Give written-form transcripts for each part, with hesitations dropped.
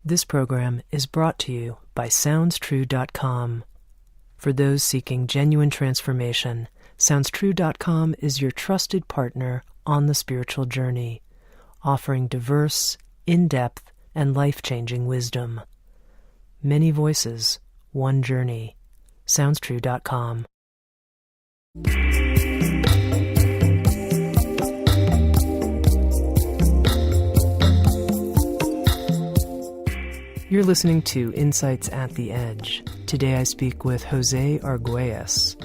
This program is brought to you by SoundsTrue.com. For those seeking genuine transformation, SoundsTrue.com is your trusted partner on the spiritual journey, offering diverse, in-depth, and life-changing wisdom. Many voices, one journey. SoundsTrue.com. You're listening to Insights at the Edge. Today I speak with Jose Arguelles.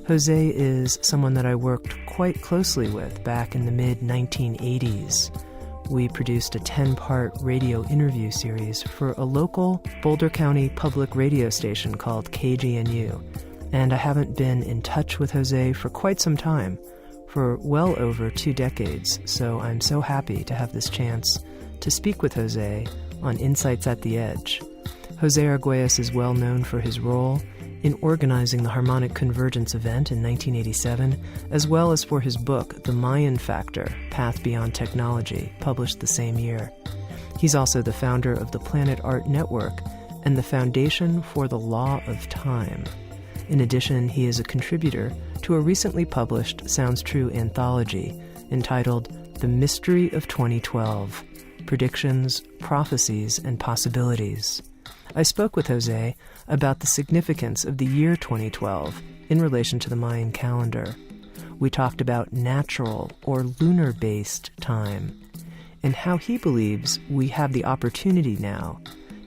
Jose is someone that I worked quite closely with back in the mid-1980s. We produced a 10-part radio interview series for a local Boulder County public radio station called KGNU, and I haven't been in touch with Jose for quite some time, for well over 2 decades, so I'm so happy to have this chance to speak with Jose on Insights at the Edge. Jose Arguelles is well known for his role in organizing the Harmonic Convergence event in 1987, as well as for his book, The Mayan Factor, Path Beyond Technology, published the same year. He's also the founder of the Planet Art Network and the Foundation for the Law of Time. In addition, he is a contributor to a recently published Sounds True anthology entitled The Mystery of 2012, Predictions, Prophecies, and Possibilities. I spoke with Jose about the significance of the year 2012 in relation to the Mayan calendar. We talked about natural or lunar-based time and how he believes we have the opportunity now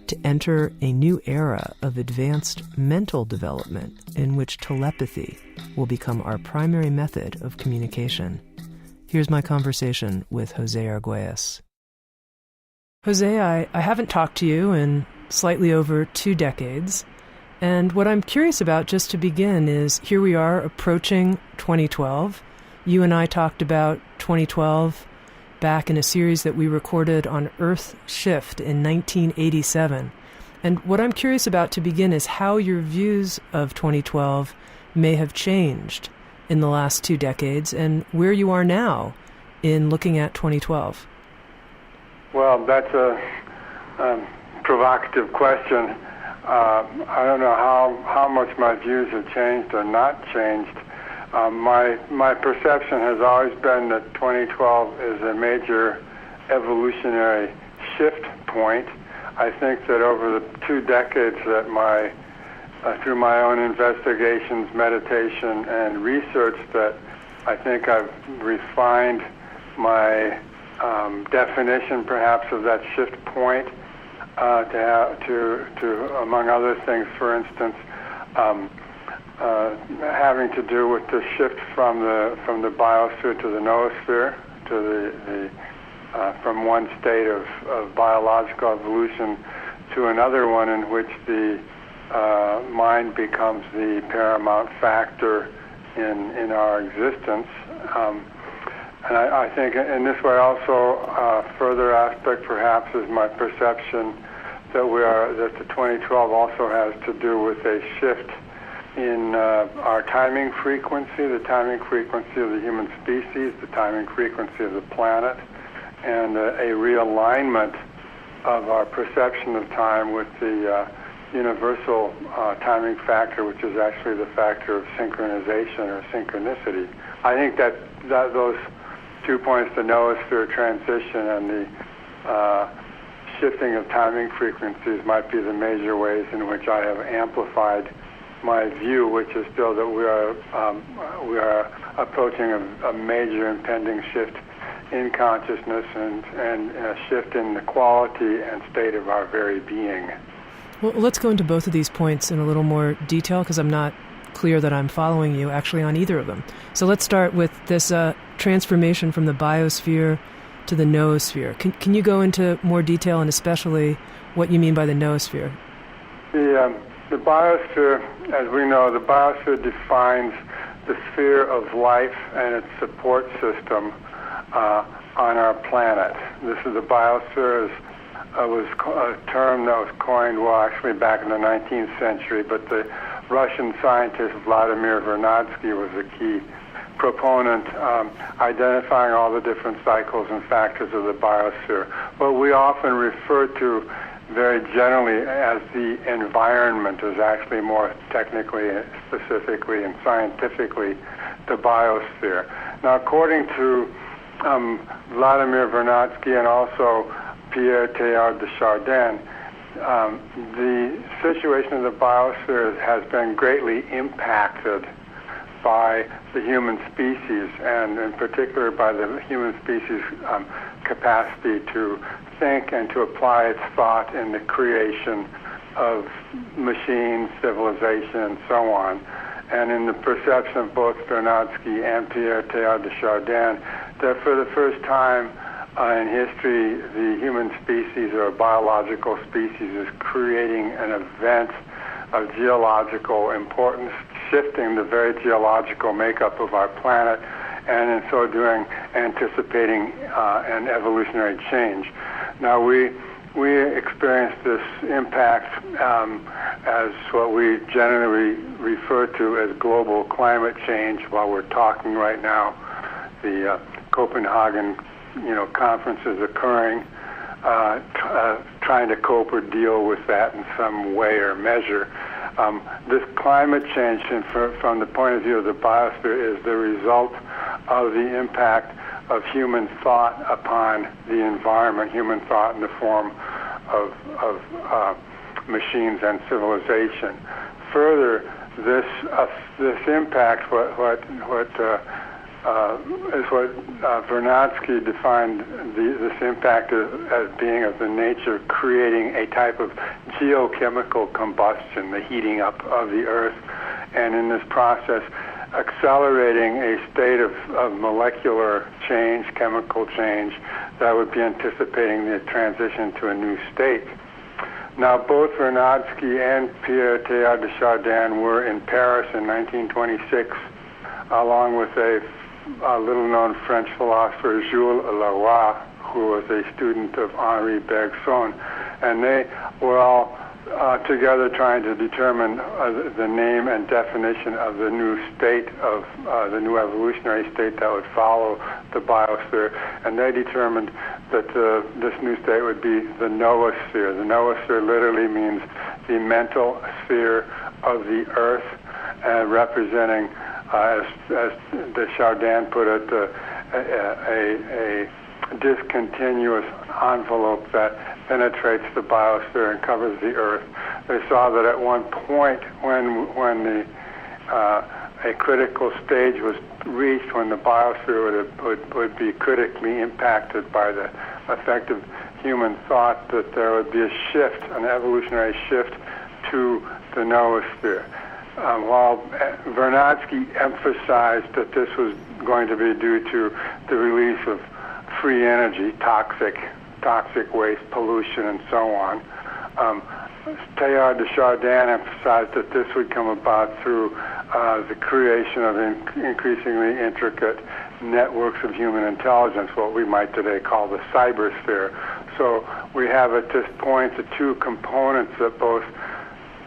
to enter a new era of advanced mental development in which telepathy will become our primary method of communication. Here's my conversation with Jose Arguelles. Jose, I haven't talked to you in slightly over 2 decades, and what I'm curious about, just to begin, is here we are approaching 2012. You and I talked about 2012 back in a series that we recorded on Earth Shift in 1987. And what I'm curious about to begin is how your views of 2012 may have changed in the last 2 decades and where you are now in looking at 2012. Well, that's a provocative question. I don't know how much my views have changed or not changed. My perception has always been that 2012 is a major evolutionary shift point. I think that over the 2 decades that through my own investigations, meditation, and research, that I think I've refined my definition, perhaps, of that shift point to among other things, for instance, having to do with the shift from the biosphere to the noosphere, to the from one state of biological evolution to another one in which the mind becomes the paramount factor in our existence. And I think in this way also a further aspect perhaps is my perception that the 2012 also has to do with a shift in our timing frequency, the timing frequency of the human species, the timing frequency of the planet, and a realignment of our perception of time with the universal timing factor, which is actually the factor of synchronization or synchronicity. I think that those 2 points, the noosphere transition and the shifting of timing frequencies, might be the major ways in which I have amplified my view, which is still that we are approaching a major impending shift in consciousness and a shift in the quality and state of our very being. Well, let's go into both of these points in a little more detail, because I'm not clear that I'm following you actually on either of them. So let's start with this transformation from the biosphere to the noosphere. Can you go into more detail, and especially what you mean by the noosphere? The biosphere, as we know, the biosphere defines the sphere of life and its support system on our planet. This is the biosphere was a term that was coined, well, actually back in the 19th century, but the Russian scientist Vladimir Vernadsky was a key proponent, identifying all the different cycles and factors of the biosphere. What we often refer to very generally as the environment is actually more technically, specifically, and scientifically the biosphere. Now, according to Vladimir Vernadsky and also Pierre Teilhard de Chardin, the situation of the biosphere has been greatly impacted by the human species, and in particular by the human species' capacity to think and to apply its thought in the creation of machines, civilization, and so on. And in the perception of both Vernadsky and Pierre Teilhard de Chardin, that for the first time in history, the human species or biological species is creating an event of geological importance, shifting the very geological makeup of our planet, and in so doing, anticipating an evolutionary change. Now, we experience this impact as what we generally refer to as global climate change while we're talking right now. The Copenhagen, conference is occurring, trying to cope or deal with that in some way or measure. This climate change, from the point of view of the biosphere, is the result of the impact of human thought upon the environment, human thought in the form of machines and civilization. Further, this impact, is what Vernadsky defined this impact as being of the nature of creating a type of geochemical combustion, the heating up of the Earth, and in this process accelerating a state of molecular change, chemical change, that would be anticipating the transition to a new state. Now, both Vernadsky and Pierre Teilhard de Chardin were in Paris in 1926, along with a little-known French philosopher, Jules Leroy, who was a student of Henri Bergson, and they were all together trying to determine the name and definition of the new state of the new evolutionary state that would follow the biosphere, and they determined that this new state would be the noosphere. The noosphere literally means the mental sphere of the Earth, representing, as the Chardin put it, a discontinuous envelope that penetrates the biosphere and covers the Earth. They saw that at one point when a critical stage was reached, when the biosphere would be critically impacted by the effect of human thought, that there would be a shift, an evolutionary shift to the noosphere. While Vernadsky emphasized that this was going to be due to the release of free energy, toxic waste, pollution, and so on, Teilhard de Chardin emphasized that this would come about through the creation of increasingly intricate networks of human intelligence, what we might today call the cybersphere. So we have at this point the two components that both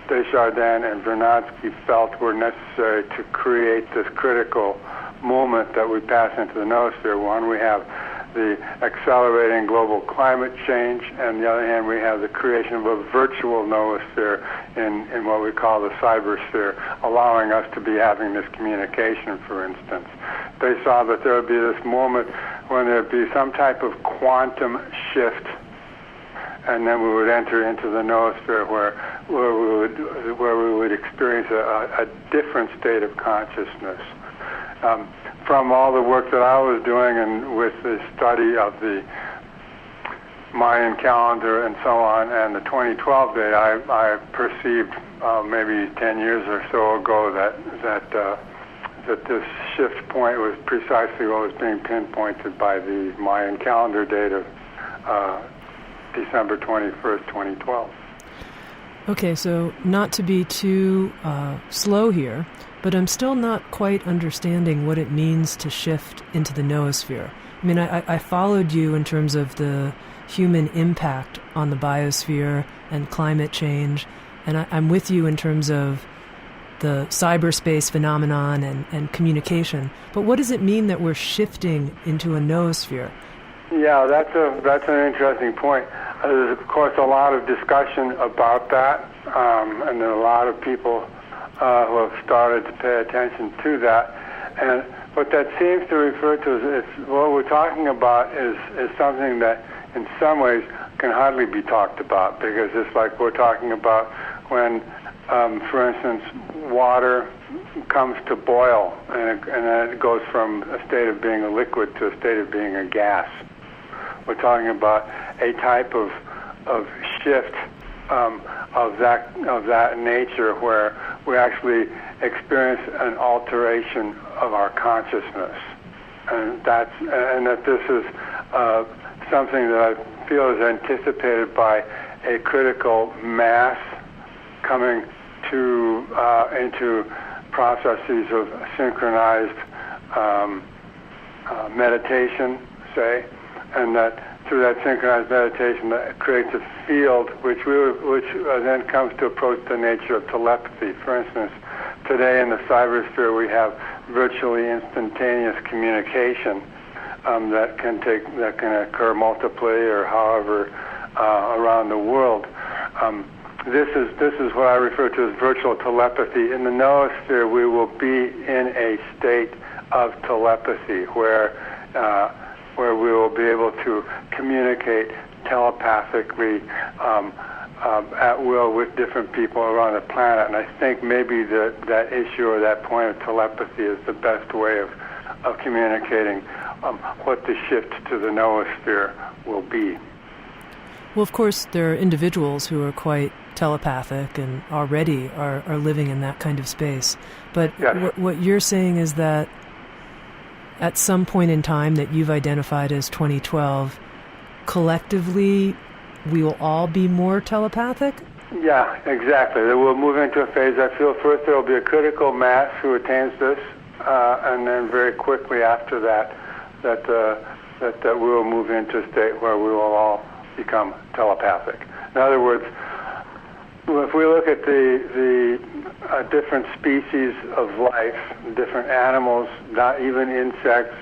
Desjardins and Vernadsky felt were necessary to create this critical moment that we pass into the noosphere. One, we have the accelerating global climate change, and on the other hand, we have the creation of a virtual noosphere in what we call the cybersphere, allowing us to be having this communication, for instance. They saw that there would be this moment when there would be some type of quantum shift, and then we would enter into the noosphere where we would experience a different state of consciousness. From all the work that I was doing and with the study of the Mayan calendar and so on, and the 2012 date, I perceived maybe 10 years or so ago that this shift point was precisely what was being pinpointed by the Mayan calendar date of December 21st, 2012. Okay, so not to be too slow here, but I'm still not quite understanding what it means to shift into the noosphere. I mean, I followed you in terms of the human impact on the biosphere and climate change, and I'm with you in terms of the cyberspace phenomenon and communication. But what does it mean that we're shifting into a noosphere? Yeah, that's an interesting point. There's, of course, a lot of discussion about that, and there are a lot of people who have started to pay attention to that. And what that seems to refer to is what we're talking about is something that in some ways can hardly be talked about, because it's like we're talking about when, for instance, water comes to boil and then it goes from a state of being a liquid to a state of being a gas. We're talking about a type of shift of that nature where we actually experience an alteration of our consciousness, and that this is something that I feel is anticipated by a critical mass coming to into processes of synchronized meditation, say, and that through that synchronized meditation that creates a field which then comes to approach the nature of telepathy. For instance, today in the cybersphere we have virtually instantaneous communication that can occur multiply or however around the world. This is what I refer to as virtual telepathy. In the noosphere, we will be in a state of telepathy where we will be able to communicate telepathically at will with different people around the planet. And I think maybe that issue or that point of telepathy is the best way of communicating what the shift to the noosphere will be. Well, of course, there are individuals who are quite telepathic and already are living in that kind of space. But yes. What you're saying is that at some point in time that you've identified as 2012, collectively, we will all be more telepathic? Yeah, exactly. We'll move into a phase. I feel first there will be a critical mass who attains this, and then very quickly after that we will move into a state where we will all become telepathic. In other words, if we look at the different species of life, different animals, not even insects,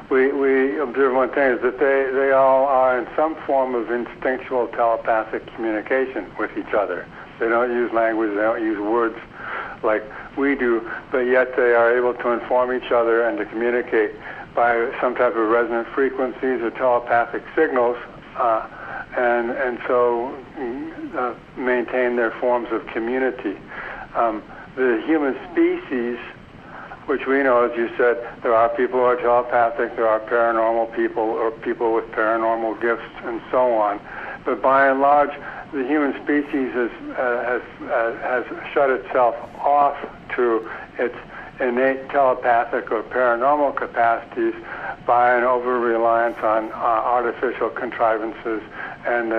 we observe one thing is that they all are in some form of instinctual telepathic communication with each other. They don't use language, they don't use words like we do, but yet they are able to inform each other and to communicate by some type of resonant frequencies or telepathic signals, and so maintain their forms of community. The human species, which we know, as you said, there are people who are telepathic, there are paranormal people or people with paranormal gifts and so on. But by and large, the human species has shut itself off to its innate telepathic or paranormal capacities by an over-reliance on artificial contrivances and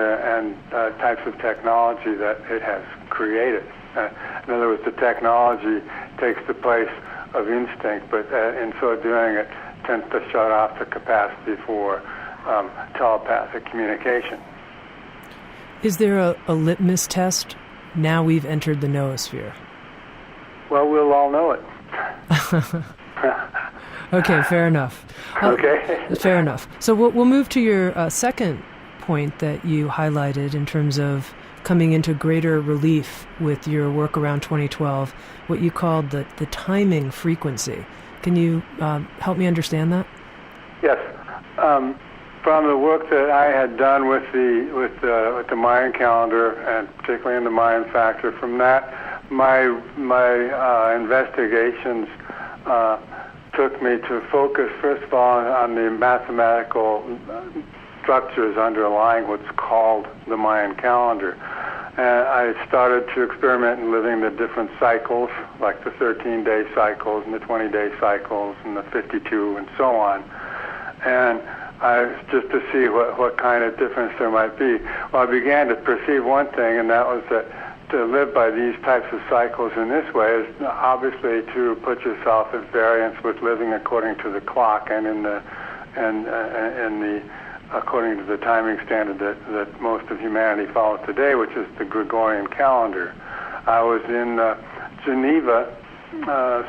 types of technology that it has created. In other words, the technology takes the place of instinct, but in so doing, it tends to shut off the capacity for telepathic communication. Is there a litmus test now we've entered the noosphere? Well, we'll all know it. Okay, fair enough. Okay. Fair enough. So we'll move to your second point that you highlighted in terms of coming into greater relief with your work around 2012, what you called the timing frequency. Can you help me understand that? Yes. From the work that I had done with the Mayan calendar, and particularly in the Mayan factor, from that, my investigations took me to focus, first of all, on the mathematical structures underlying what's called the Mayan calendar. And I started to experiment in living the different cycles, like the 13-day cycles and the 20-day cycles and the 52 and so on. And just to see what kind of difference there might be. Well, I began to perceive one thing, and that was that to live by these types of cycles in this way is obviously to put yourself at variance with living according to the clock and according to the timing standard that most of humanity follows today, which is the Gregorian calendar. I was in Geneva,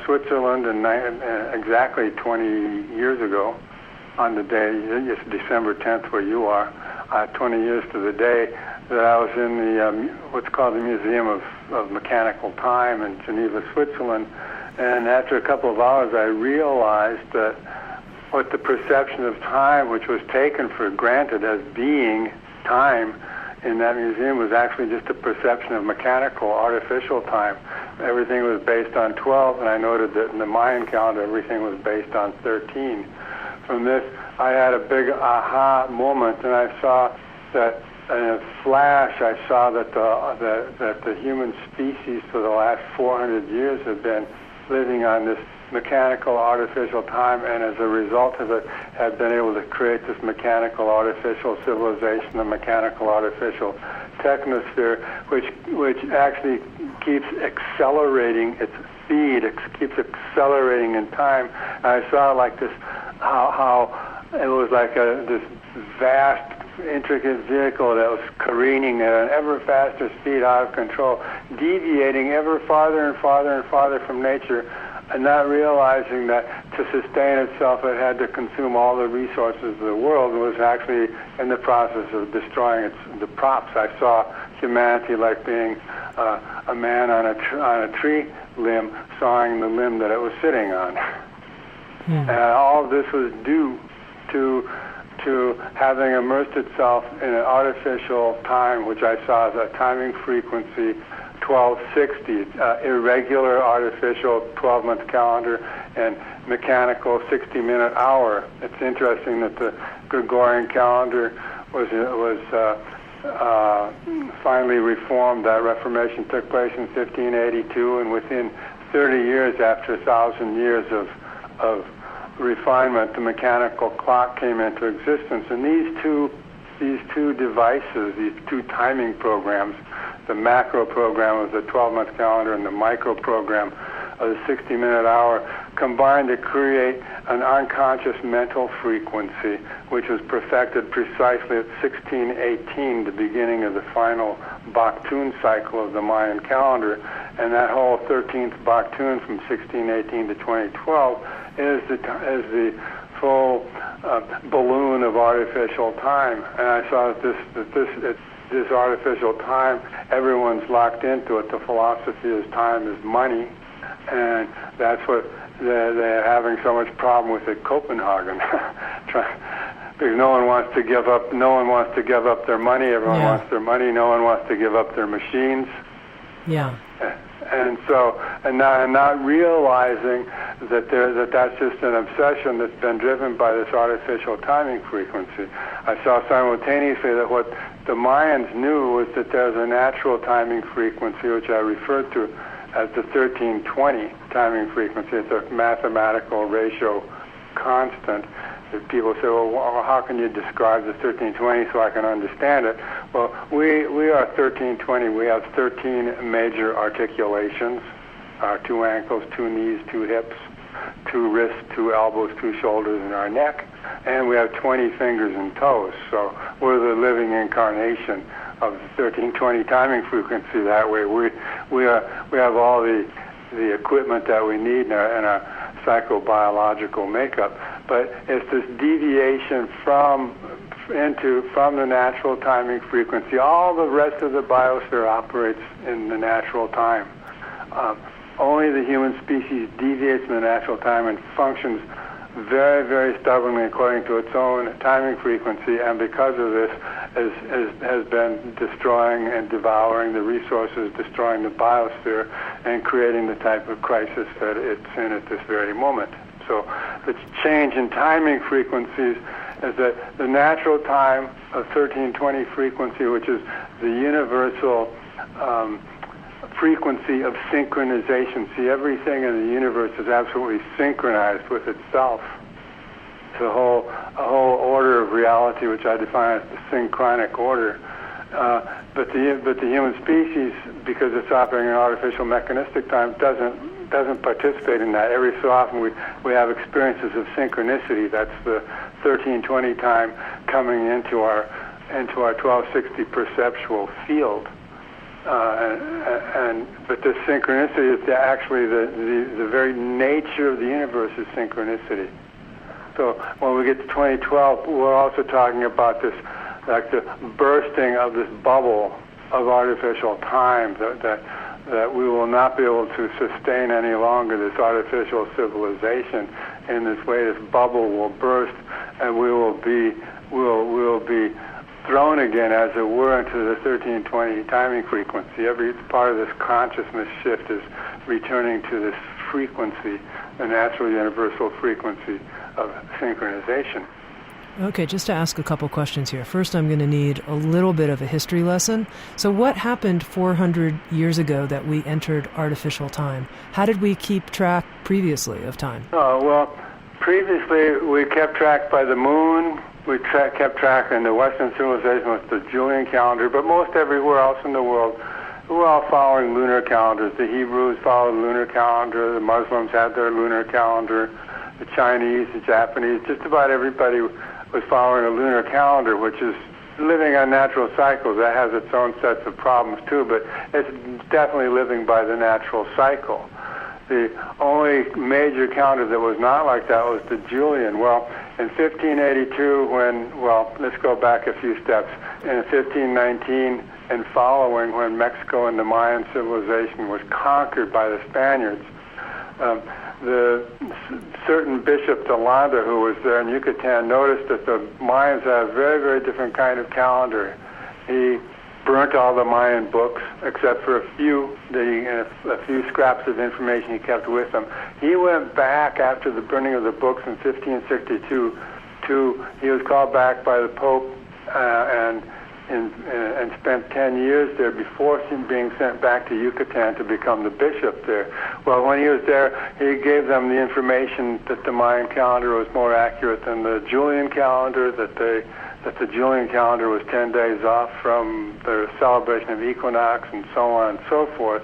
Switzerland, exactly 20 years ago, on the day, it's December 10th where you are, 20 years to the day, that I was in the what's called the Museum of Mechanical Time in Geneva, Switzerland. And after a couple of hours, I realized that what the perception of time, which was taken for granted as being time in that museum, was actually just a perception of mechanical, artificial time. Everything was based on 12, and I noted that in the Mayan calendar, everything was based on 13. From this, I had a big aha moment, and I saw that in a flash, I saw that the human species for the last 400 years have been living on this mechanical, artificial time, and as a result of it, have been able to create this mechanical, artificial civilization, the mechanical, artificial technosphere, which actually keeps accelerating its speed, it keeps accelerating in time. And I saw like this, how it was like this vast, intricate vehicle that was careening at an ever faster speed, out of control, deviating ever farther and farther and farther from nature, and not realizing that to sustain itself it had to consume all the resources of the world, and was actually in the process of destroying the props. I saw humanity like being a man on a tree limb sawing the limb that it was sitting on. And all of this was due to having immersed itself in an artificial time, which I saw as a timing frequency 1260, irregular artificial 12-month calendar, and mechanical 60-minute hour. It's interesting that the Gregorian calendar was finally reformed. That Reformation took place in 1582, and within 30 years, after 1,000 years of refinement, the mechanical clock came into existence. And these two devices, these two timing programs, the macro program of the 12-month calendar and the micro program of the 60-minute hour, combined to create an unconscious mental frequency, which was perfected precisely at 1618, the beginning of the final Baktun cycle of the Mayan calendar. And that whole 13th Baktun from 1618 to 2012 is the full balloon of artificial time. And I saw that this artificial time, everyone's locked into it. The philosophy is time is money, and that's what they're having so much problem with at Copenhagen. Because no one wants to give up. No one wants to give up their money. Everyone wants their money. No one wants to give up their machines. Yeah. And so, and not realizing that that's just an obsession that's been driven by this artificial timing frequency. I saw simultaneously that what the Mayans knew was that there's a natural timing frequency, which I referred to as the 1320 timing frequency. It's a mathematical ratio constant. People say, well, how can you describe the 1320 so I can understand it? Well, we are 1320. We have 13 major articulations, 2 ankles, 2 knees, 2 hips, 2 wrists, 2 elbows, 2 shoulders, and our neck. And we have 20 fingers and toes. So we're the living incarnation of the 1320 timing frequency. That way we have all the equipment that we need in our psychobiological makeup. But it's this deviation from the natural timing frequency. All the rest of the biosphere operates in the natural time. Only the human species deviates from the natural time and functions very, very stubbornly according to its own timing frequency, and because of this has been destroying and devouring the resources, destroying the biosphere, and creating the type of crisis that it's in at this very moment. So the change in timing frequencies is that the natural time of 1320 frequency, which is the universal frequency of synchronization. See, everything in the universe is absolutely synchronized with itself. It's a whole order of reality, which I define as the synchronic order. But the human species, because it's operating in artificial mechanistic time, doesn't participate in that. Every so often we have experiences of synchronicity. That's the 1320 time coming into our 1260 perceptual field. But the synchronicity is actually the very nature of the universe is synchronicity. So when we get to 2012, we're also talking about this like the bursting of this bubble of artificial time that we will not be able to sustain any longer, this artificial civilization in this way. This bubble will burst, and we will be thrown again, as it were, into the 1320 timing frequency. Every part of this consciousness shift is returning to this frequency, the natural universal frequency of synchronization. Okay, just to ask a couple questions here. First, I'm going to need a little bit of a history lesson. So what happened 400 years ago that we entered artificial time? How did we keep track previously of time? Oh, well, previously we kept track by the moon. We kept track in the Western civilization with the Julian calendar, but most everywhere else in the world, we're all following lunar calendars. The Hebrews followed the lunar calendar. The Muslims had their lunar calendar. The Chinese, the Japanese, just about everybody was following a lunar calendar, which is living on natural cycles. That has its own sets of problems too, but it's definitely living by the natural cycle. The only major calendar that was not like that was the Julian. Well, in 1582, let's go back a few steps. In 1519 and following, when Mexico and the Mayan civilization was conquered by the Spaniards, the certain Bishop de Landa, who was there in Yucatan, noticed that the Mayans had a very, very different kind of calendar. He burnt all the Mayan books except for a few scraps of information he kept with him. He went back after the burning of the books in 1562 he was called back by the Pope and spent 10 years there before being sent back to Yucatan to become the bishop there. Well, when he was there, he gave them the information that the Mayan calendar was more accurate than the Julian calendar, that the Julian calendar was 10 days off from the celebration of equinox, and so on and so forth.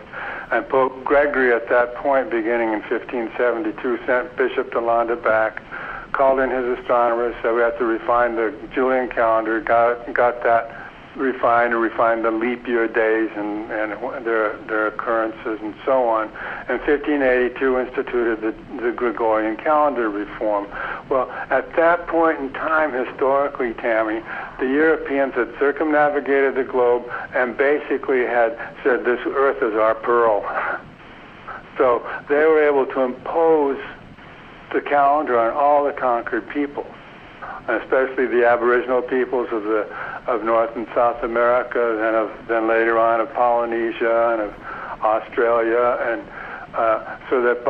And Pope Gregory, at that point, beginning in 1572, sent Bishop de Landa back, called in his astronomers, said we have to refine the Julian calendar, got that refined the leap year days and their occurrences and so on. And 1582 instituted the Gregorian calendar reform. Well, at that point in time, historically, Tammy, the Europeans had circumnavigated the globe and basically had said, this earth is our pearl. So they were able to impose the calendar on all the conquered peoples, especially the Aboriginal peoples of North and South America, then later on of Polynesia and of Australia, and so that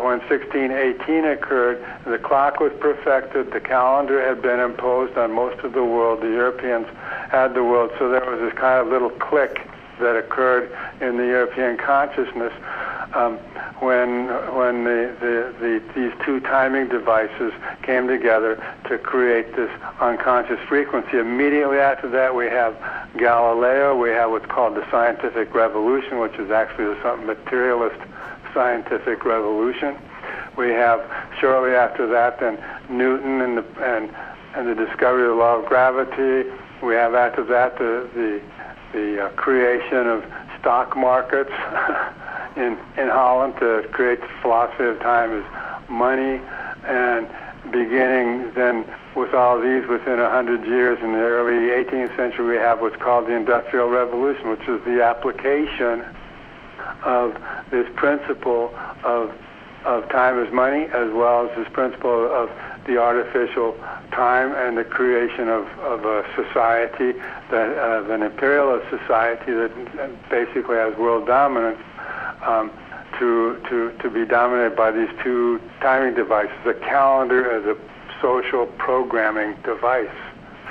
when 1618 occurred, the clock was perfected, the calendar had been imposed on most of the world, the Europeans had the world, so there was this kind of little click that occurred in the European consciousness when these two timing devices came together to create this unconscious frequency. Immediately after that, we have Galileo. We have what's called the scientific revolution, which is actually a materialist scientific revolution. We have shortly after that then Newton and the discovery of the law of gravity. We have after that the creation of stock markets in Holland to create the philosophy of time as money, and beginning then with all these within 100 years in the early 18th century, we have what's called the Industrial Revolution, which is the application of this principle of time as money, as well as this principle of the artificial time and the creation of a society, of an imperialist society that basically has world dominance, to be dominated by these two timing devices. The calendar as a social programming device.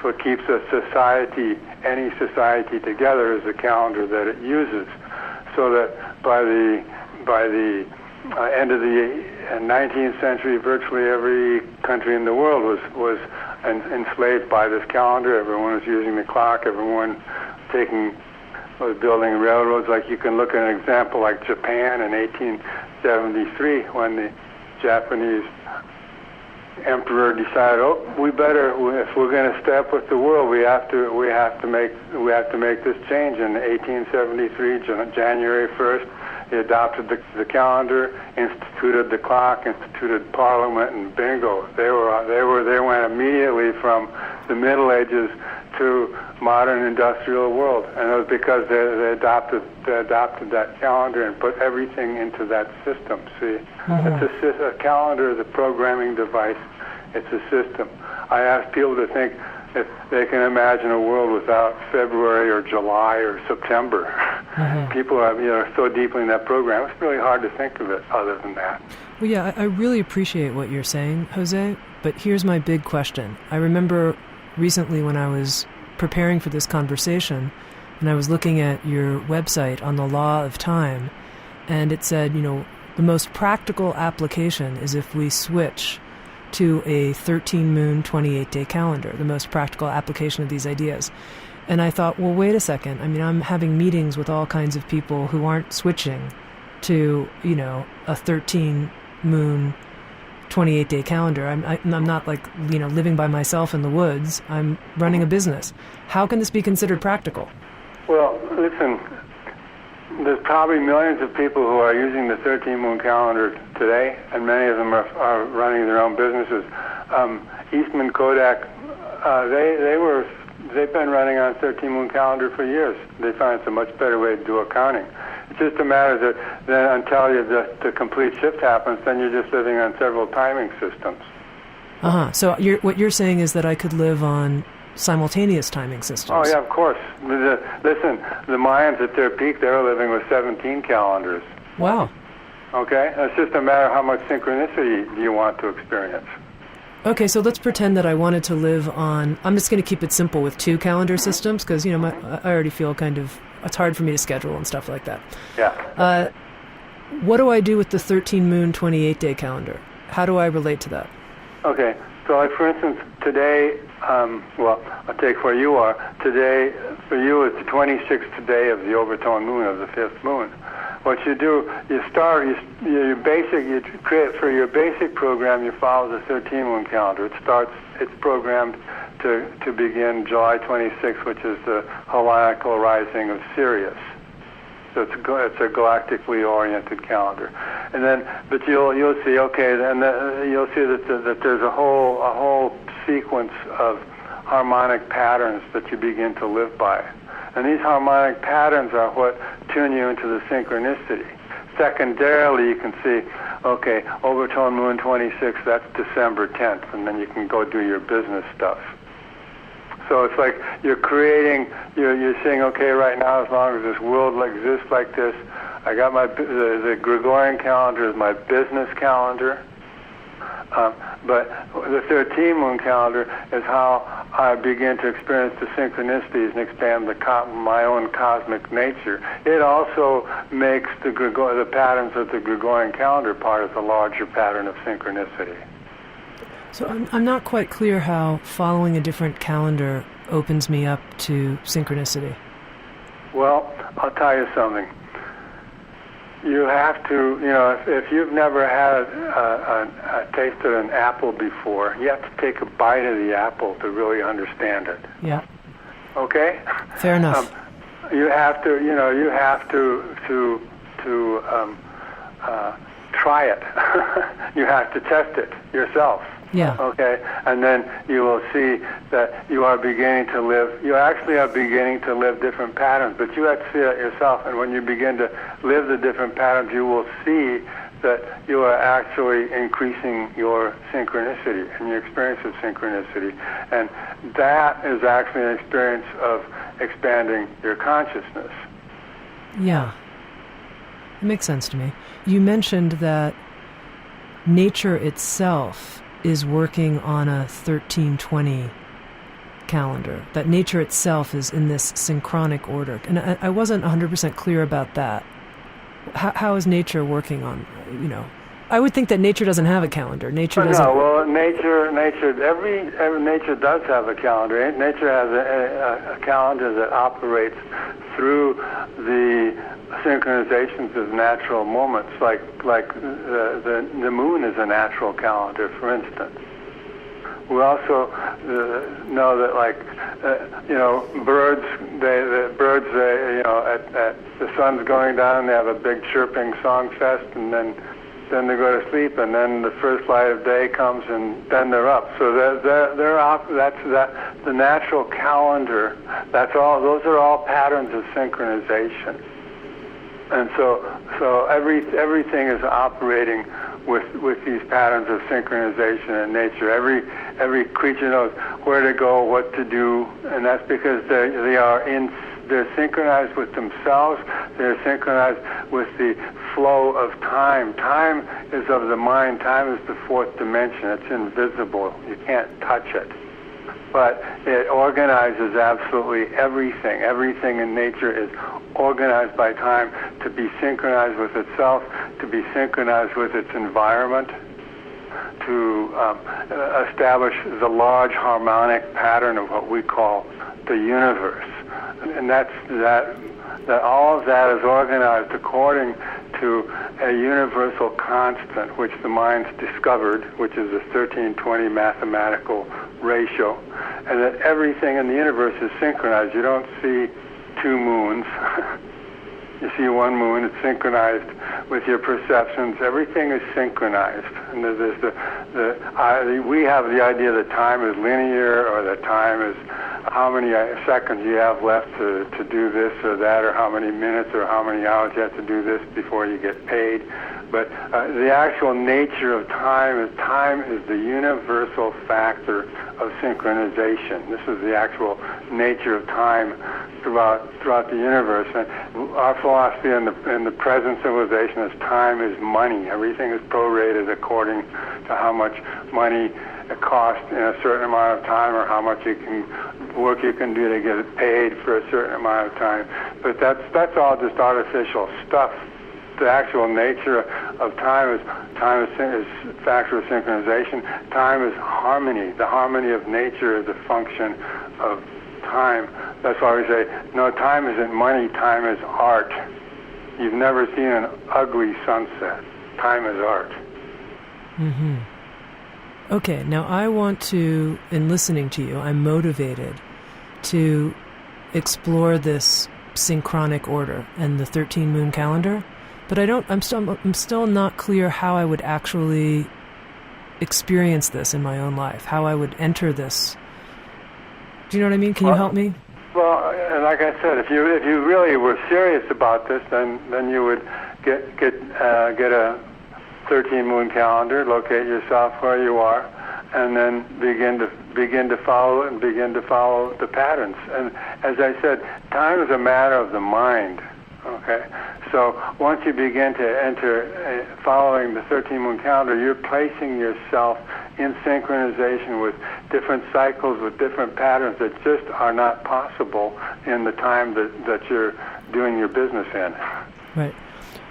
So it keeps a society, any society together, is the calendar that it uses. So that by the end of the 19th century, virtually every country in the world was enslaved by this calendar. Everyone was using the clock. Everyone was building railroads. Like you can look at an example like Japan in 1873, when the Japanese emperor decided, we better, if we're going to step with the world, we have to make this change. In 1873, January 1st, he adopted the calendar, instituted the clock, instituted parliament, and bingo. They went immediately from the Middle Ages to modern industrial world, and it was because they adopted that calendar and put everything into that system. See, it's a calendar is a programming device. It's a system. I ask people to think if they can imagine a world without February or July or September. People are so deeply in that program. It's really hard to think of it other than that. Well, yeah, I really appreciate what you're saying, Jose, but here's my big question. I remember recently when I was preparing for this conversation, and I was looking at your website on the law of time, and it said, the most practical application is if we switch to a 13-moon, 28-day calendar, the most practical application of these ideas. And I thought, well, wait a second. I mean, I'm having meetings with all kinds of people who aren't switching to, a 13-moon, 28-day calendar. I'm not living by myself in the woods. I'm running a business. How can this be considered practical? Well, listen, there's probably millions of people who are using the 13-moon calendar today, and many of them are running their own businesses. Eastman Kodak, they've been running on 13-moon calendar for years. They find it's a much better way to do accounting. It's just a matter that then until the complete shift happens, then you're just living on several timing systems. So what you're saying is that I could live on simultaneous timing systems. Oh, yeah, of course. Listen, the Mayans at their peak, they were living with 17 calendars. Wow. Okay? It's just a matter of how much synchronicity you want to experience. Okay, so let's pretend that I wanted to live on... I'm just going to keep it simple with 2 calendar systems, because, I already feel it's hard for me to schedule and stuff like that. Yeah. What do I do with the 13-moon, 28-day calendar? How do I relate to that? Okay, so like for instance, today, I'll take where you are. Today, for you, it's the 26th day of the overtone moon, of the 5th moon. What you do, you create for your basic program, you follow the 13-moon calendar. It's programmed to begin July 26th, which is the helionical rising of Sirius. So it's a galactically oriented calendar, and then but you'll see you'll see that there's a whole sequence of harmonic patterns that you begin to live by, and these harmonic patterns are what tune you into the synchronicity. Secondarily, you can see, overtone moon 26, that's December 10th, and then you can go do your business stuff. So it's like you're saying, okay, right now, as long as this world exists like this, I got the Gregorian calendar is my business calendar. But the 13-moon calendar is how I begin to experience the synchronicities and expand my own cosmic nature. It also makes the patterns of the Gregorian calendar part of the larger pattern of synchronicity. So I'm not quite clear how following a different calendar opens me up to synchronicity. Well, I'll tell you something. You have to, if you've never had tasted an apple before, you have to take a bite of the apple to really understand it. Yeah. Okay? Fair enough. You have to try it. You have to test it yourself. Yeah. Okay, and then you will see that you actually are beginning to live different patterns, but you have to see it yourself, and when you begin to live the different patterns, you will see that you are actually increasing your synchronicity and your experience of synchronicity, and that is actually an experience of expanding your consciousness. Yeah. It makes sense to me. You mentioned that nature itself is working on a 1320 calendar, that nature itself is in this synchronic order. And I wasn't 100% clear about that. How is nature working on, I would think that nature doesn't have a calendar. Nature doesn't... No, well, every nature does have a calendar. Nature has a calendar that operates through the synchronizations of natural moments, like the moon is a natural calendar, for instance. We also know that, birds. At the sun's going down, they have a big chirping song fest, and then then they go to sleep, and then the first light of day comes, and then they're up. So they're up. That's the natural calendar. That's all. Those are all patterns of synchronization. And so everything is operating with these patterns of synchronization in nature. Every creature knows where to go, what to do, and that's because they're synchronized with themselves. They're synchronized with the flow of time. Time is of the mind. Time is the fourth dimension. It's invisible. You can't touch it. But it organizes absolutely everything. Everything in nature is organized by time to be synchronized with itself, to be synchronized with its environment, to establish the large harmonic pattern of what we call the universe. And that all of that is organized according to a universal constant, which the mind's discovered, which is a 1320 mathematical ratio, and that everything in the universe is synchronized. You don't see two moons. You see one moon. It's synchronized with your perceptions. Everything is synchronized. And we have the idea that time is linear, or that time is how many seconds you have left to do this or that, or how many minutes or how many hours you have to do this before you get paid. But the actual nature of time is the universal factor of synchronization. This is the actual nature of time throughout the universe. And our philosophy in the present civilization is time is money. Everything is prorated according to how much money it costs in a certain amount of time, or how much work you can do to get paid for a certain amount of time. But that's all just artificial stuff. The actual nature of time is factor of synchronization. Time is harmony. The harmony of nature is a function of time. That's why we say, no, time isn't money, time is art. You've never seen an ugly sunset. Time is art. Mm-hmm. Okay, now I want to, in listening to you, I'm motivated to explore this synchronic order and the 13-moon calendar, but I'm still not clear how I would actually experience this in my own life, how I would enter this. Do you know what I mean? Can you help me? Well, like I said, if you really were serious about this, then you would get a 13-moon calendar, locate yourself where you are, and then begin to follow it and begin to follow the patterns. And as I said, time is a matter of the mind. Okay, so once you begin to enter following the 13-moon calendar, you're placing yourself in synchronization with different cycles, with different patterns that just are not possible in the time that you're doing your business in. Right.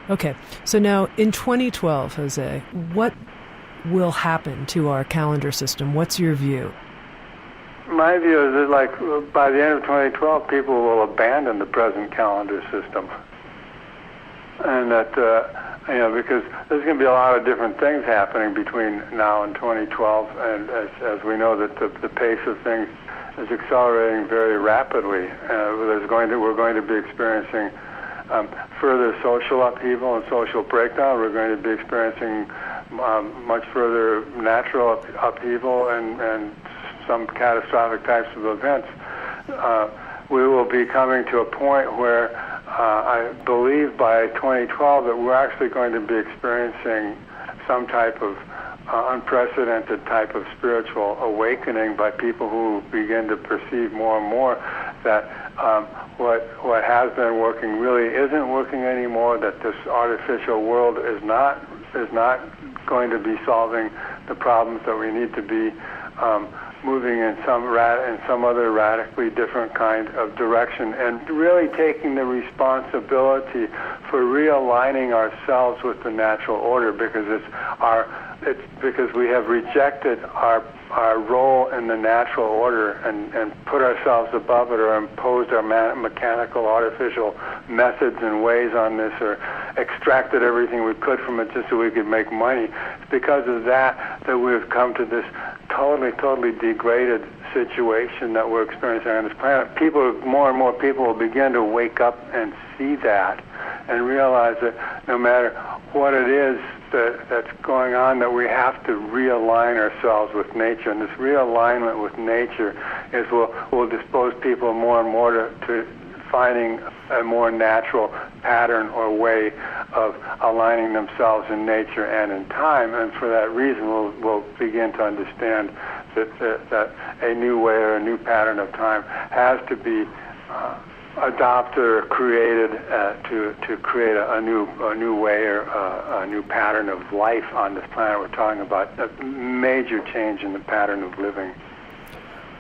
Okay. So now in 2012, Jose, what will happen to our calendar system? What's your view? My view is that, like, by the end of 2012, people will abandon the present calendar system. And that, because there's going to be a lot of different things happening between now and 2012, and as we know that the pace of things is accelerating very rapidly. We're going to be experiencing further social upheaval and social breakdown. We're going to be experiencing much further natural upheaval and some catastrophic types of events. We will be coming to a point where I believe by 2012 that we're actually going to be experiencing some type of unprecedented type of spiritual awakening by people who begin to perceive more and more that what has been working really isn't working anymore, that this artificial world is not going to be solving the problems, that we need to be moving in some other radically different kind of direction, and really taking the responsibility for realigning ourselves with the natural order, because it's because we have rejected our role in the natural order and put ourselves above it, or imposed our mechanical, artificial methods and ways on this, or extracted everything we could from it just so we could make money. It's because of that we've come to this totally degraded situation that we're experiencing on this planet. More and more people will begin to wake up and see that, and realize that no matter what it is that's going on, that we have to realign ourselves with nature. And this realignment with nature is will dispose people more and more to finding a more natural pattern or way of aligning themselves in nature and in time. And for that reason, we'll begin to understand that a new way or a new pattern of time has to be adopted or created to create a new way or a new pattern of life on this planet. We're talking about a major change in the pattern of living.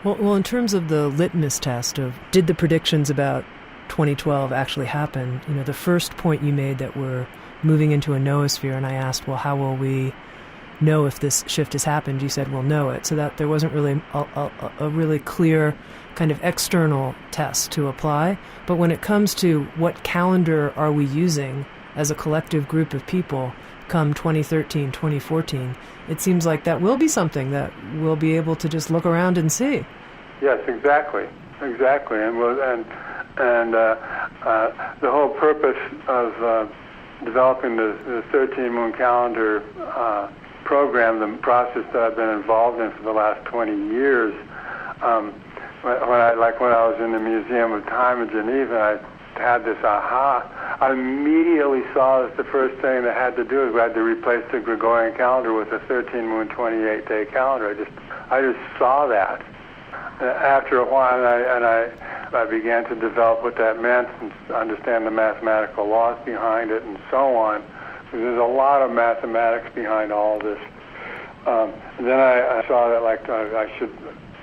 Well, in terms of the litmus test of did the predictions about 2012 actually happen, the first point you made that we're moving into a noosphere, and I asked, well, how will we know if this shift has happened? You said, we'll know it. So that there wasn't really a really clear kind of external test to apply. But when it comes to what calendar are we using as a collective group of people come 2013, 2014, it seems like that will be something that we'll be able to just look around and see. Yes, exactly. And the whole purpose of developing the 13 moon calendar program, the process that I've been involved in for the last 20 years, when I was in the Museum of Time in Geneva, I had this aha. I immediately saw that the first thing that had to do is we had to replace the Gregorian calendar with a 13 moon 28-day calendar. I just saw that. After a while, I began to develop what that meant and understand the mathematical laws behind it and so on. Because there's a lot of mathematics behind all this. And then I saw that I should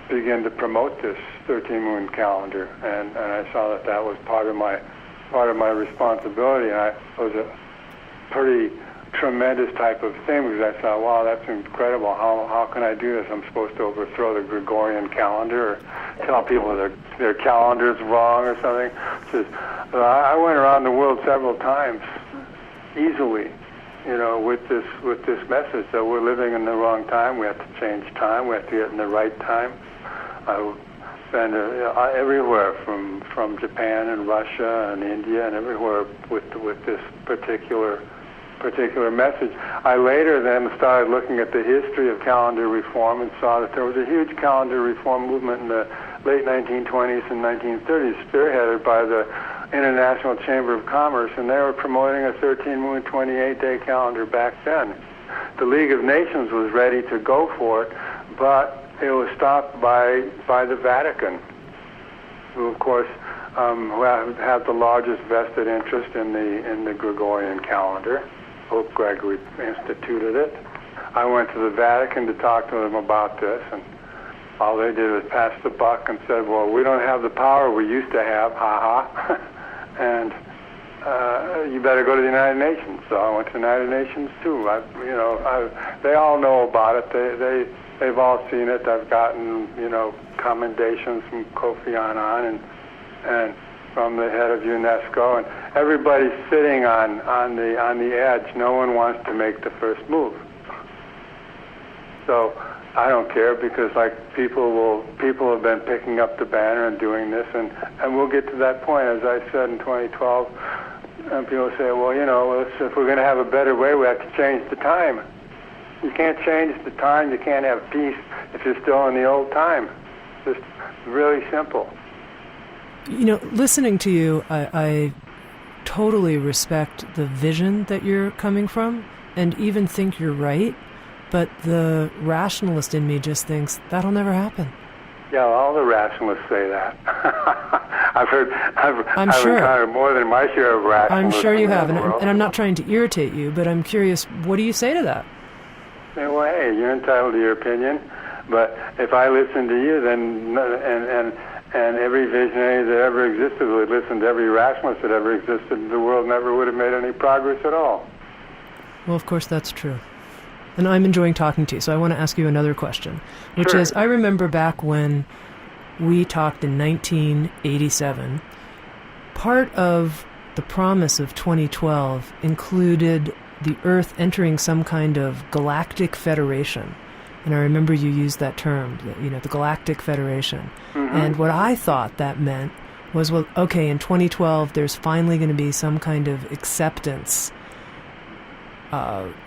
begin to promote this 13 moon calendar, and I saw that was part of my responsibility. And it was a pretty tremendous type of thing, because I thought, wow, that's incredible. How can I do this? I'm supposed to overthrow the Gregorian calendar or tell people their calendar's wrong or something. I went around the world several times easily, with this message that we're living in the wrong time. We have to change time. We have to get in the right time. I've been everywhere from Japan and Russia and India and everywhere with this particular message. I later then started looking at the history of calendar reform and saw that there was a huge calendar reform movement in the late 1920s and 1930s, spearheaded by the International Chamber of Commerce, and they were promoting a 13 moon 28-day calendar back then. The League of Nations was ready to go for it, but it was stopped by the Vatican, who of course have the largest vested interest in the Gregorian calendar. Pope Gregory instituted it. I went to the Vatican to talk to them about this, and all they did was pass the buck and said, well, we don't have the power we used to have, and you better go to the United Nations. So I went to the United Nations too. They all know about it. They've all seen it. I've gotten commendations from Kofi Annan and from the head of UNESCO, and everybody's sitting on the edge. No one wants to make the first move. So I don't care, because people have been picking up the banner and doing this, and we'll get to that point. As I said in 2012, and people say, well, if we're going to have a better way, we have to change the time. You can't change the time. You can't have peace if you're still in the old time. Just really simple. Listening to you, I totally respect the vision that you're coming from, and even think you're right, but the rationalist in me just thinks that'll never happen. Yeah, all the rationalists say that. I've sure. encountered more than my share of rationalists. I'm sure you have, and I'm not trying to irritate you, but I'm curious, what do you say to that? Well, hey, you're entitled to your opinion, but if I listen to you, then and every visionary that ever existed would listen to every rationalist that ever existed, the world never would have made any progress at all. Well, of course, that's true. And I'm enjoying talking to you, so I want to ask you another question, which Sure. is, I remember back when we talked in 1987, part of the promise of 2012 included the Earth entering some kind of Galactic Federation. And I remember you used that term, the Galactic Federation. Mm-hmm. And what I thought that meant was, well, okay, in 2012 there's finally going to be some kind of acceptance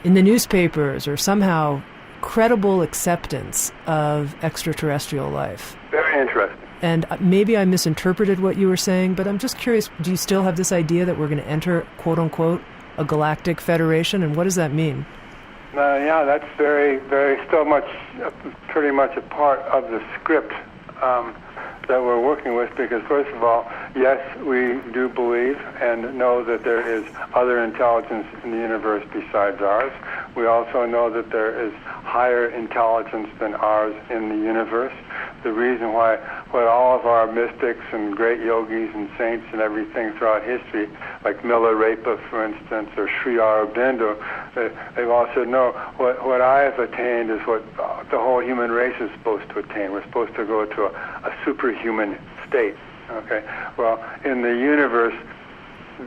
in the newspapers, or somehow credible acceptance of extraterrestrial life. Very interesting. And maybe I misinterpreted what you were saying, but I'm just curious, do you still have this idea that we're going to enter, quote-unquote, a Galactic Federation, and what does that mean? Yeah, that's very, very still pretty much a part of the script that we're working with, because first of all, yes, we do believe and know that there is other intelligence in the universe besides ours. We also know that there is higher intelligence than ours in the universe. The reason why all of our mystics and great yogis and saints and everything throughout history, like Milarepa, for instance, or Sri Aurobindo, they've all said, no, what I have attained is what the whole human race is supposed to attain. We're supposed to go to a superhuman state. Okay. Well, in the universe,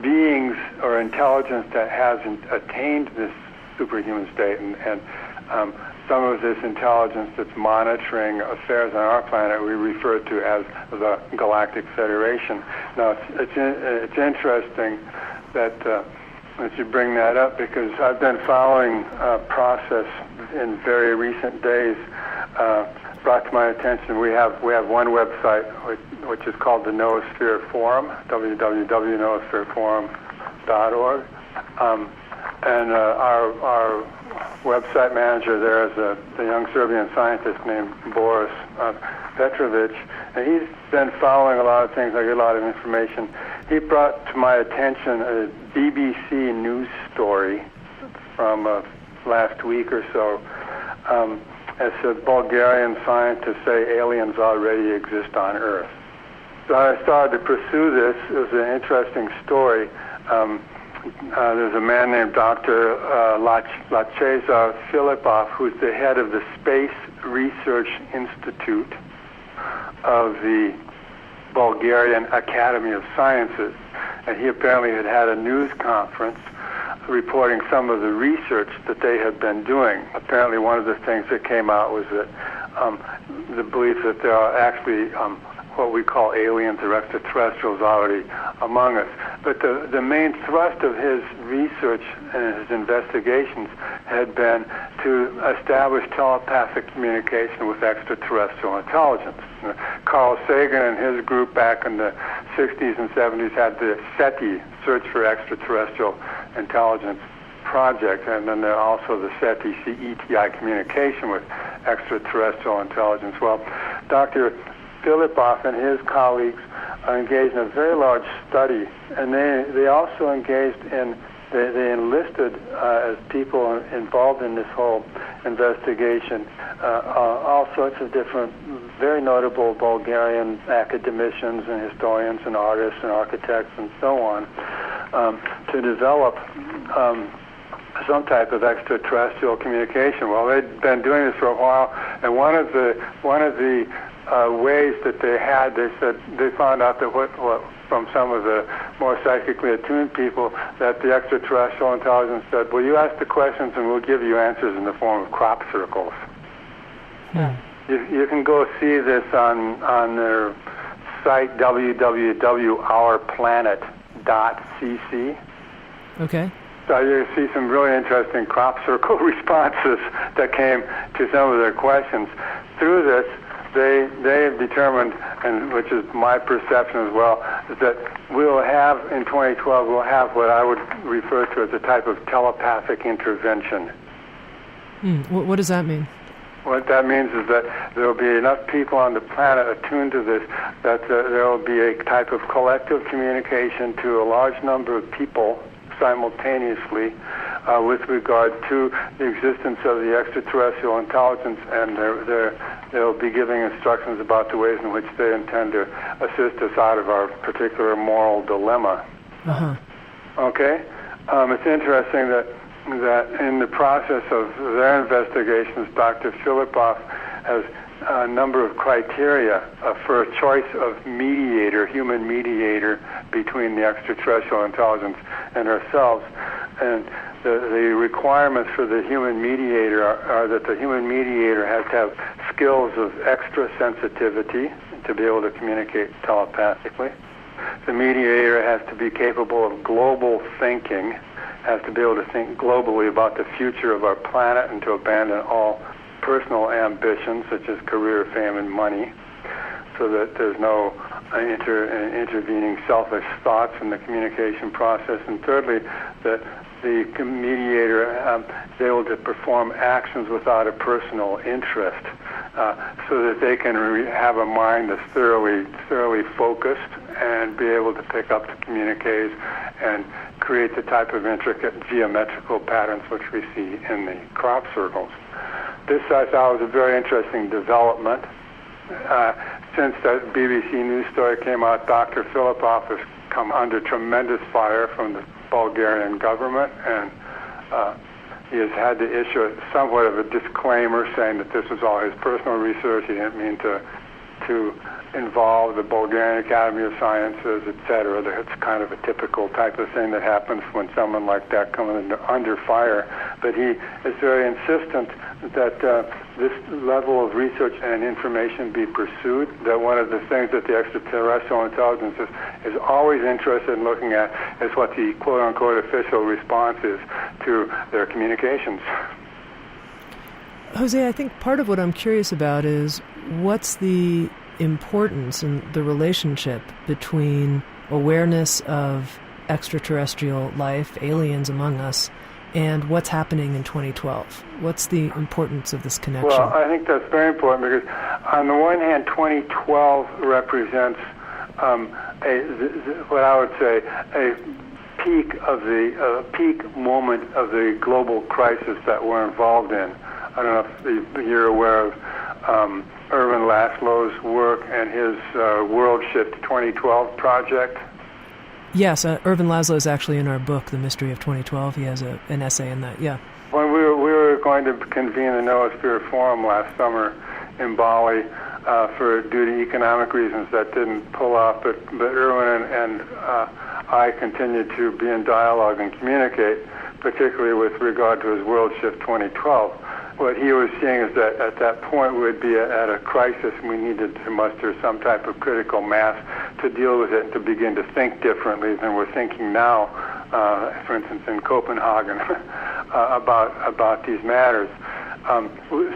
beings or intelligence that hasn't attained this superhuman state, and some of this intelligence that's monitoring affairs on our planet, we refer to as the Galactic Federation. Now, it's interesting that you bring that up, because I've been following a process in very recent days. Brought to my attention, we have one website which is called the Noosphere Forum, www.noosphereforum.org, and our website manager there is a young Serbian scientist named Boris Petrovic, and he's been following a lot of things. I get a lot of information. He brought to my attention a BBC news story from last week or so. As a Bulgarian scientists say aliens already exist on Earth. So I started to pursue this. It was an interesting story. There's a man named Dr. Lacheza Filipov, who's the head of the Space Research Institute of the Bulgarian Academy of Sciences. And he apparently had a news conference reporting some of the research that they had been doing. Apparently one of the things that came out was that the belief that there are actually what we call aliens or extraterrestrials already among us. But the main thrust of his research and his investigations had been to establish telepathic communication with extraterrestrial intelligence. Carl Sagan and his group back in the 60s and 70s had the SETI, Search for Extraterrestrial Intelligence project, and then there also the SETI, CETI, communication with extraterrestrial intelligence. Well, Dr. Filipov and his colleagues engaged in a very large study, and they also engaged in, they enlisted as people involved in this whole investigation all sorts of different very notable Bulgarian academicians and historians and artists and architects and so on to develop some type of extraterrestrial communication. Well, they'd been doing this for a while, and one of the ways that they had, they said they found out that from some of the more psychically attuned people, that the extraterrestrial intelligence said, well, you ask the questions and we'll give you answers in the form of crop circles. Hmm. You can go see this on their site, www.ourplanet.cc. Okay. So you see some really interesting crop circle responses that came to some of their questions. Through this, they have determined, and which is my perception as well, is that we'll have, in 2012, we'll have what I would refer to as a type of telepathic intervention. What does that mean? What that means is that there will be enough people on the planet attuned to this that there will be a type of collective communication to a large number of people simultaneously with regard to the existence of the extraterrestrial intelligence, and they'll be giving instructions about the ways in which they intend to assist us out of our particular moral dilemma. Uh-huh. Okay? It's interesting that in the process of their investigations, Dr. Filipov has a number of criteria for a choice of mediator, human mediator, between the extraterrestrial intelligence and ourselves. And the requirements for the human mediator are that the human mediator has to have skills of extra sensitivity to be able to communicate telepathically, the mediator has to be capable of global thinking, has to be able to think globally about the future of our planet and to abandon all personal ambitions such as career, fame, and money, so that there's no intervening selfish thoughts in the communication process. And thirdly, that the mediator is able to perform actions without a personal interest, so that they can have a mind that's thoroughly focused and be able to pick up the communiques and create the type of intricate geometrical patterns which we see in the crop circles. This, I thought, was a very interesting development. Since that BBC news story came out, Dr. Filipov has come under tremendous fire from the Bulgarian government, and he has had to issue somewhat of a disclaimer saying that this was all his personal research. He didn't mean to involve the Bulgarian Academy of Sciences, etc. It's kind of a typical type of thing that happens when someone like that comes under fire. But he is very insistent that this level of research and information be pursued, that one of the things that the extraterrestrial intelligence is always interested in looking at is what the quote-unquote official response is to their communications. Jose, I think part of what I'm curious about is what's the importance and the relationship between awareness of extraterrestrial life, aliens among us, and what's happening in 2012? What's the importance of this connection? Well, I think that's very important because, on the one hand, 2012 represents what I would say a peak moment of the global crisis that we're involved in. I don't know if you're aware of Erwin Laszlo's work and his World Shift 2012 project. Yes, Erwin Laszlo is actually in our book, The Mystery of 2012. He has an essay in that, yeah. When we were going to convene the Noosphere Forum last summer in Bali, due to economic reasons that didn't pull off, but Erwin and I continued to be in dialogue and communicate, particularly with regard to his World Shift 2012. What he was seeing is that at that point we would be at a crisis and we needed to muster some type of critical mass to deal with it and to begin to think differently than we're thinking now, for instance in Copenhagen, about these matters.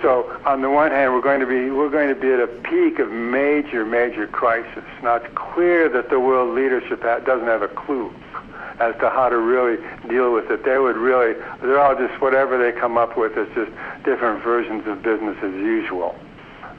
So on the one hand, we're going to be at a peak of major crisis. Now it's clear that the world leadership doesn't have a clue as to how to really deal with it. They're all just whatever they come up with is just different versions of business as usual,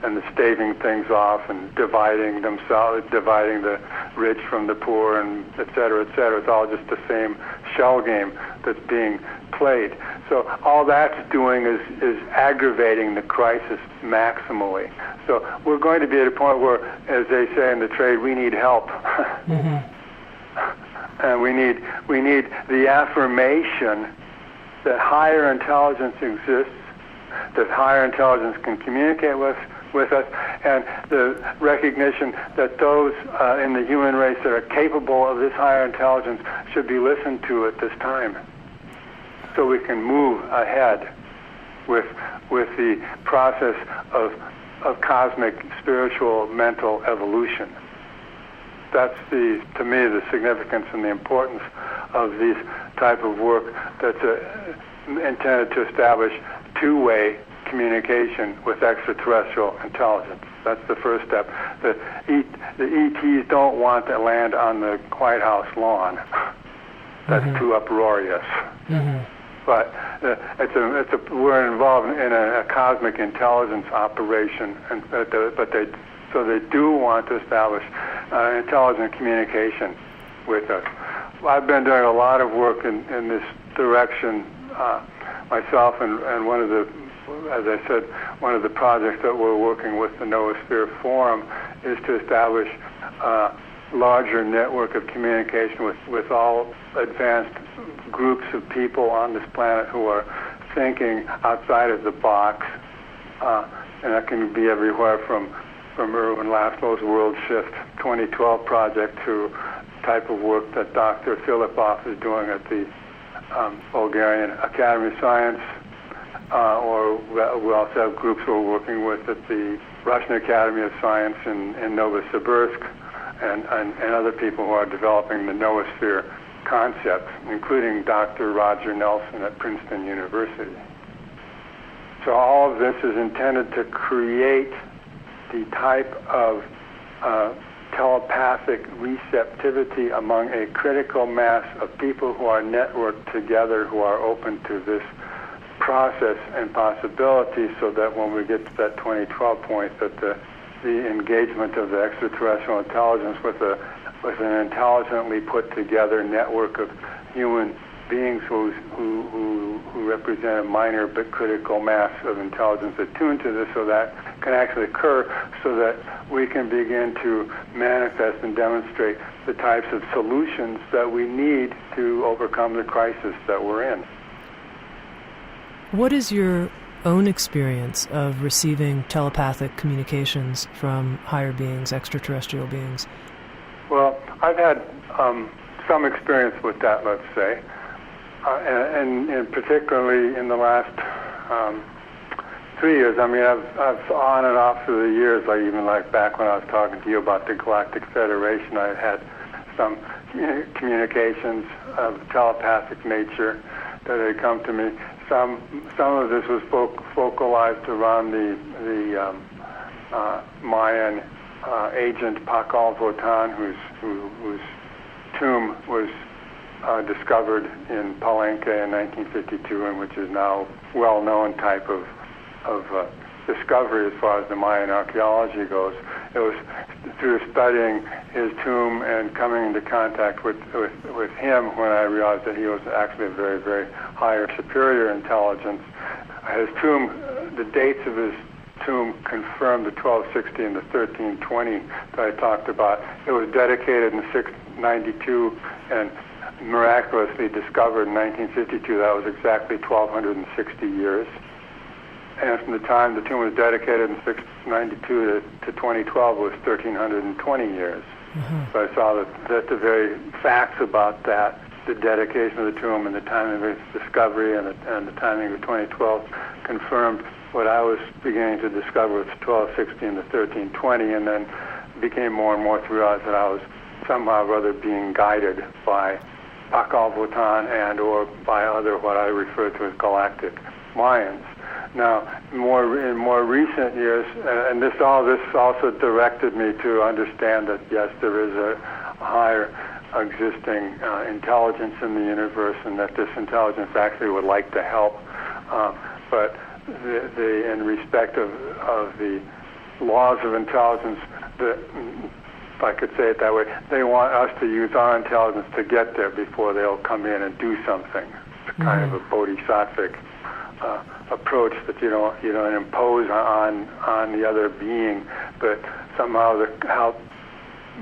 and staving things off and dividing the rich from the poor, and et cetera, et cetera. It's all just the same shell game that's being played. So all that's doing is aggravating the crisis maximally. So we're going to be at a point where, as they say in the trade, we need help. Mm-hmm. And we need the affirmation that higher intelligence exists, that higher intelligence can communicate with us, and the recognition that those in the human race that are capable of this higher intelligence should be listened to at this time, so we can move ahead with the process of cosmic, spiritual, mental evolution. That's to me, the significance and the importance of this type of work that's intended to establish two-way communication with extraterrestrial intelligence. That's the first step. The ETs don't want to land on the White House lawn. That's mm-hmm. too uproarious. Mm-hmm. But we're involved in a cosmic intelligence operation, so they do want to establish intelligent communication with us. I've been doing a lot of work in this direction myself, and one of the, as I said, one of the projects that we're working with the Noosphere Forum is to establish a larger network of communication with all advanced groups of people on this planet who are thinking outside of the box, and that can be everywhere from Erwin Laszlo's World Shift 2012 project to type of work that Dr. Filipov is doing at the Bulgarian Academy of Science, or we also have groups we're working with at the Russian Academy of Science in Novosibirsk, and other people who are developing the noosphere concept, including Dr. Roger Nelson at Princeton University. So all of this is intended to create the type of telepathic receptivity among a critical mass of people who are networked together, who are open to this process and possibility, so that when we get to that 2012 point, that the engagement of the extraterrestrial intelligence with an intelligently put together network of human beings who represent a minor but critical mass of intelligence attuned to this, so that can actually occur, so that we can begin to manifest and demonstrate the types of solutions that we need to overcome the crisis that we're in. What is your own experience of receiving telepathic communications from higher beings, extraterrestrial beings? Well, I've had some experience with that, let's say, and particularly in the last 3 years. I mean, I've on and off through the years, like back when I was talking to you about the Galactic Federation, I had some communications of telepathic nature that had come to me. Some of this was focalized around the Mayan agent Pakal Votan, whose tomb was discovered in Palenque in 1952, and which is now well-known type of discovery as far as the Mayan archaeology goes. It was through studying his tomb and coming into contact with him when I realized that he was actually a very, very higher, superior intelligence. His tomb, the dates of his tomb confirmed the 1260 and the 1320 that I talked about. It was dedicated in 692 and miraculously discovered in 1952. That was exactly 1,260 years. And from the time the tomb was dedicated in 692 to 2012 was 1,320 years. Mm-hmm. So I saw that the very facts about that, the dedication of the tomb and the timing of its discovery and the timing of 2012 confirmed what I was beginning to discover with 1260 and the 1320, and then became more and more to realize that I was somehow or other being guided by Pakal Votan and or by other what I refer to as galactic Mayans. Now, in more recent years, and this also directed me to understand that yes, there is a higher existing intelligence in the universe, and that this intelligence actually would like to help. But in respect of the laws of intelligence, if I could say it that way, they want us to use our intelligence to get there before they'll come in and do something. It's kind of a bodhisattvic approach that you don't impose on the other being, but somehow help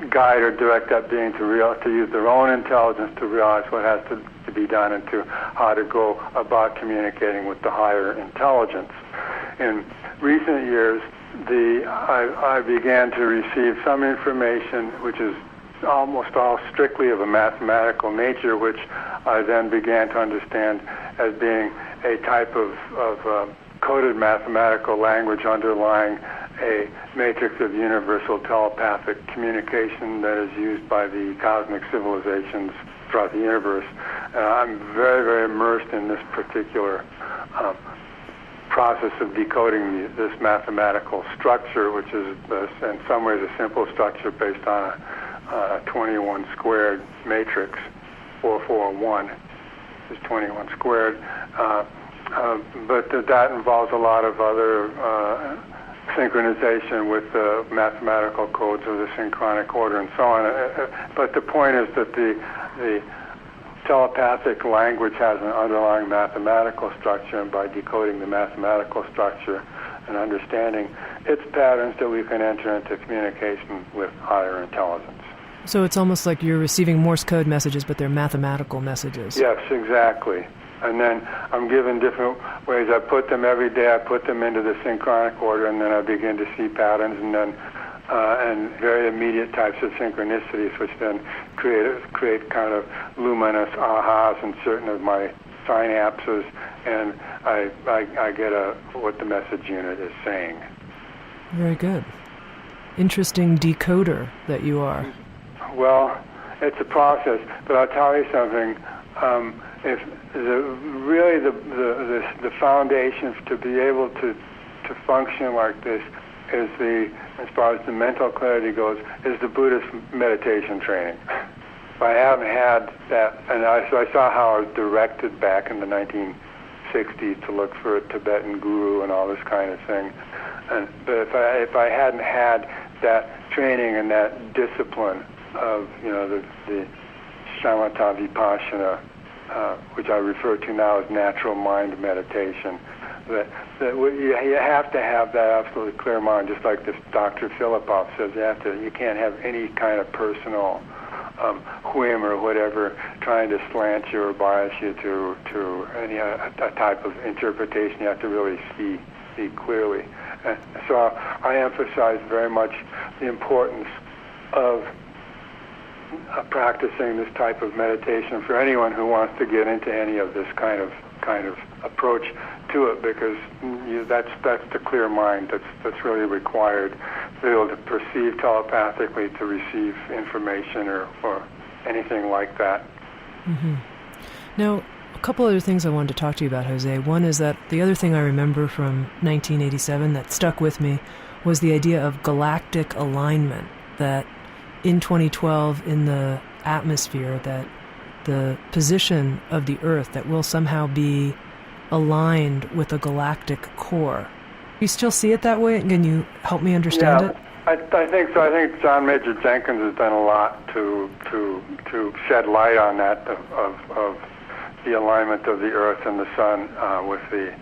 guide or direct that being to use their own intelligence to realize what has to be done and to how to go about communicating with the higher intelligence. In recent years, I began to receive some information which is almost all strictly of a mathematical nature, which I then began to understand as being a type of coded mathematical language underlying a matrix of universal telepathic communication that is used by the cosmic civilizations throughout the universe. I'm very, very immersed in this particular process of decoding this mathematical structure, which is in some ways a simple structure based on a 21 squared matrix. 441 is 21 squared. But that involves a lot of other synchronization with the mathematical codes of the synchronic order and so on. But the point is that the telepathic language has an underlying mathematical structure, and by decoding the mathematical structure and understanding its patterns, that we can enter into communication with higher intelligence. So it's almost like you're receiving Morse code messages, but they're mathematical messages. Yes, exactly. And then I'm given different ways. I put them every day. I put them into the synchronic order, and then I begin to see patterns, and then and very immediate types of synchronicities, which then create kind of luminous ahas in certain of my synapses, and I get what the message unit is saying. Very good. Interesting decoder that you are. Well, it's a process, but I'll tell you something. If the foundation to be able to function like this is as far as the mental clarity goes, is the Buddhist meditation training. If I haven't had that, so I saw how I was directed back in the 1960s to look for a Tibetan guru and all this kind of thing. But if I hadn't had that training and that discipline of the shamatha vipassana, which I refer to now as natural mind meditation, that you have to have that absolutely clear mind, just like this Dr. Philippov says. You can't have any kind of personal whim or whatever trying to slant you or bias you to any a type of interpretation. You have to really see clearly. And so I emphasize very much the importance of practicing this type of meditation for anyone who wants to get into any of this kind of approach to it, because that's the clear mind that's really required to be able to perceive telepathically, to receive information or anything like that. Mm-hmm. Now, a couple other things I wanted to talk to you about, Jose. One is that the other thing I remember from 1987 that stuck with me was the idea of galactic alignment, that in 2012 in the atmosphere, that the position of the Earth, that will somehow be aligned with a galactic core. You still see it that way? Can you help me understand it? I think so. I think John Major Jenkins has done a lot to shed light on that of the alignment of the Earth and the Sun with the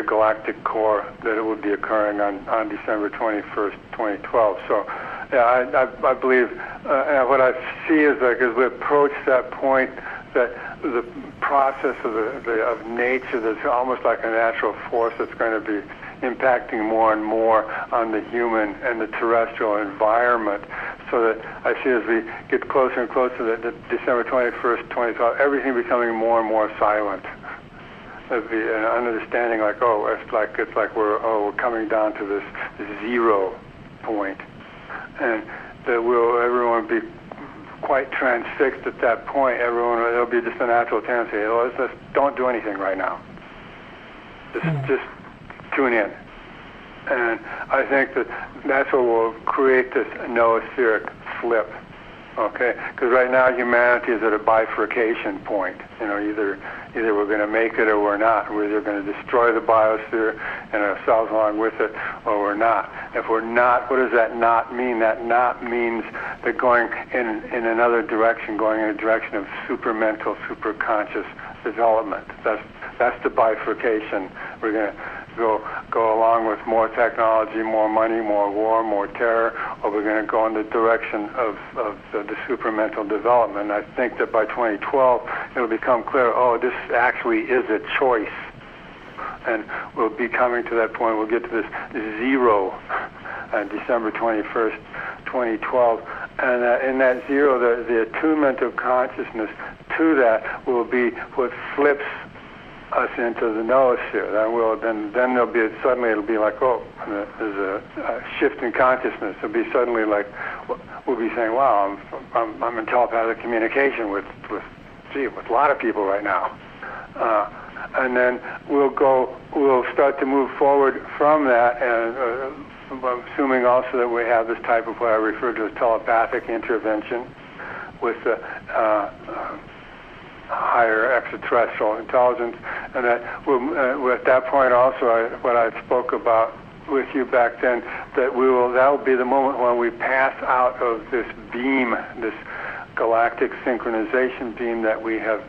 galactic core, that it would be occurring on December 21st, 2012. So, yeah, I believe what I see is as we approach that point, that the process of nature that's almost like a natural force that's going to be impacting more and more on the human and the terrestrial environment, so that I see as we get closer and closer to December 21st, 2012, everything becoming more and more silent. There'd be an understanding it's like we're coming down to this zero point, and that everyone be quite transfixed at that point. It'll be just a natural tendency. Let's just don't do anything right now. Just tune in. And I think that's what will create this noospheric slip. Okay, because right now humanity is at a bifurcation point. Either we're going to make it or we're not. We're either going to destroy the biosphere and ourselves along with it, or we're not. If we're not, what does that not mean? That not means that going in another direction, going in a direction of supermental, superconscious development. That's the bifurcation. We're going to go along with more technology, more money, more war, more terror, or we're going to go in the direction of the supermental development. I think that by 2012, it'll become clear, this actually is a choice. And we'll be coming to that point. We'll get to this zero on December 21st, 2012. And in that zero, the attunement of consciousness to that will be what flips us into the noosphere. Then there'll be it'll be like, there's a shift in consciousness. It'll be suddenly like, we'll be saying, wow, I'm in telepathic communication with a lot of people right now. And then we'll start to move forward from that, and assuming also that we have this type of what I refer to as telepathic intervention with the higher extraterrestrial intelligence, and that at that point also, what I spoke about with you back then, that will be the moment when we pass out of this beam, this galactic synchronization beam that we have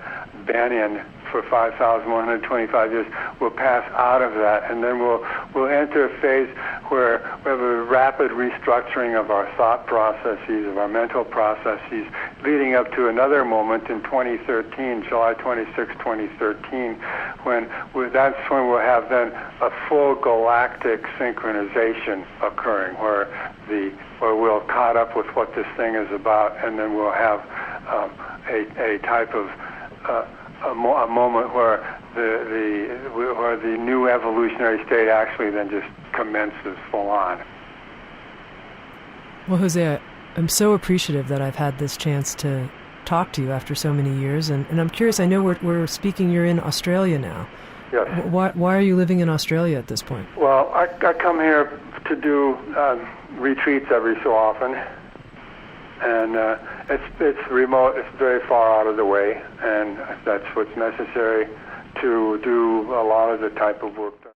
been in for 5,125 years. We'll pass out of that, and then we'll enter a phase where we have a rapid restructuring of our thought processes, of our mental processes, leading up to another moment in 2013, July 26, 2013, that's when we'll have then a full galactic synchronization occurring, where we'll caught up with what this thing is about, and then we'll have a type of a moment where the new evolutionary state actually then just commences full on. Well, Jose, I'm so appreciative that I've had this chance to talk to you after so many years, and I'm curious, I know we're speaking, you're in Australia now. Yes. Why are you living in Australia at this point? Well, I come here to do retreats every so often, and it's remote, it's very far out of the way, and that's what's necessary to do a lot of the type of work